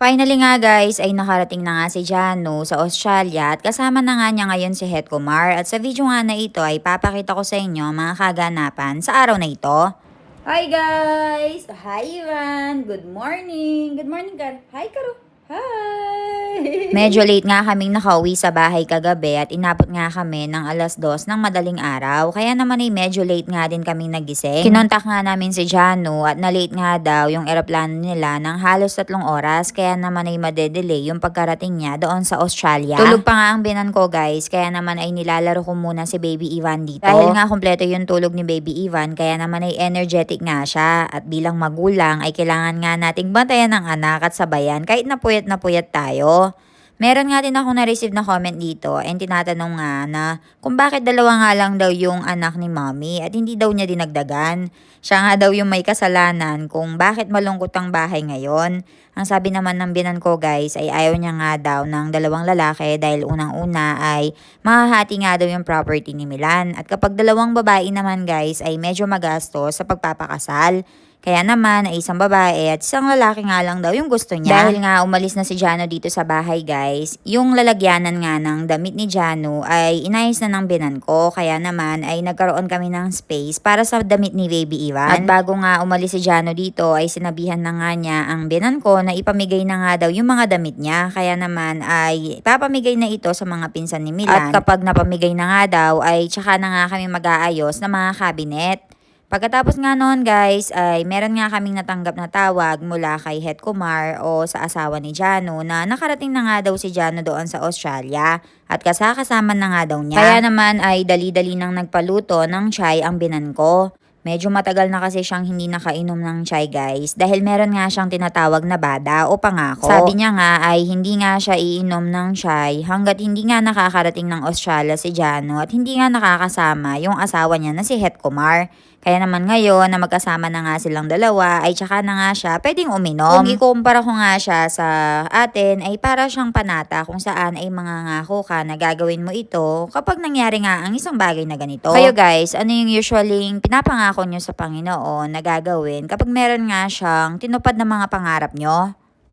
Finally nga guys ay nakarating na nga si Jano sa Australia at kasama na nga niya ngayon si Het Kumar at sa video nga na ito ay papakita ko sa inyo ang mga kaganapan sa araw na ito. Hi guys! Hi Ivan! Good morning! Good morning Kar! Hi Karo! Hi! Medyo late nga kaming nakauwi sa bahay kagabi at inabot nga kami ng 2:00 ng madaling araw. Kaya naman ay medyo late nga din kaming nagising. Kinontak nga namin si Jano at na-late nga daw yung eroplano nila ng halos 3 oras. Kaya naman ay madedelay yung pagkarating niya doon sa Australia. Tulog pa nga ang binan ko guys. Kaya naman ay nilalaro ko muna si Baby Ivan dito. Dahil nga kompleto yung tulog ni Baby Ivan. Kaya naman ay energetic nga siya. At bilang magulang ay kailangan nga nating bantayan ng anak at sabayan kahit na puyat tayo. Meron nga din ako na-receive na comment dito and tinatanong nga na kung bakit dalawa nga lang daw yung anak ni mommy at hindi daw niya dinagdagan. Siya nga daw yung may kasalanan kung bakit malungkot ang bahay ngayon. Ang sabi naman ng binan ko guys ay ayaw niya nga daw ng 2 lalaki dahil unang-una ay mahahati nga daw yung property ni Milan. At kapag 2 babae naman guys ay medyo magastos sa pagpapakasal. Kaya naman ay 1 babae at 1 lalaki nga lang daw yung gusto niya. Dahil nga umalis na si Jano dito sa bahay guys, yung lalagyanan nga ng damit ni Jano ay inayos na ng binan ko. Kaya naman ay nagkaroon kami ng space para sa damit ni Baby Ivan. At bago nga umalis si Jano dito ay sinabihan na nga niya ang binan ko na ipamigay na nga daw yung mga damit niya. Kaya naman ay papamigay na ito sa mga pinsan ni Milan. At kapag napamigay na nga daw ay tsaka na nga kami mag-aayos ng mga cabinet. Pagkatapos nga noon guys ay meron nga kaming natanggap na tawag mula kay Het Kumar o sa asawa ni Jano na nakarating na nga daw si Jano doon sa Australia at kasama na nga daw niya. Kaya naman ay dali-dali nang nagpaluto ng chai ang binan ko. Medyo matagal na kasi siyang hindi nakainom ng chai guys dahil meron nga siyang tinatawag na bada o pangako. Sabi niya nga ay hindi nga siya iinom ng chai hanggat hindi nga nakakarating ng Australia si Jano at hindi nga nakakasama yung asawa niya na si Het Kumar. Kaya naman ngayon na magkasama na nga silang dalawa ay tsaka na nga siya pwedeng uminom. Kung ikumpara ko nga siya sa atin ay para siyang panata kung saan ay mangangako ka na gagawin mo ito kapag nangyari nga ang isang bagay na ganito. Kayo guys, ano yung usually pinapangako nyo sa Panginoon na gagawin kapag meron nga siyang tinupad na mga pangarap nyo?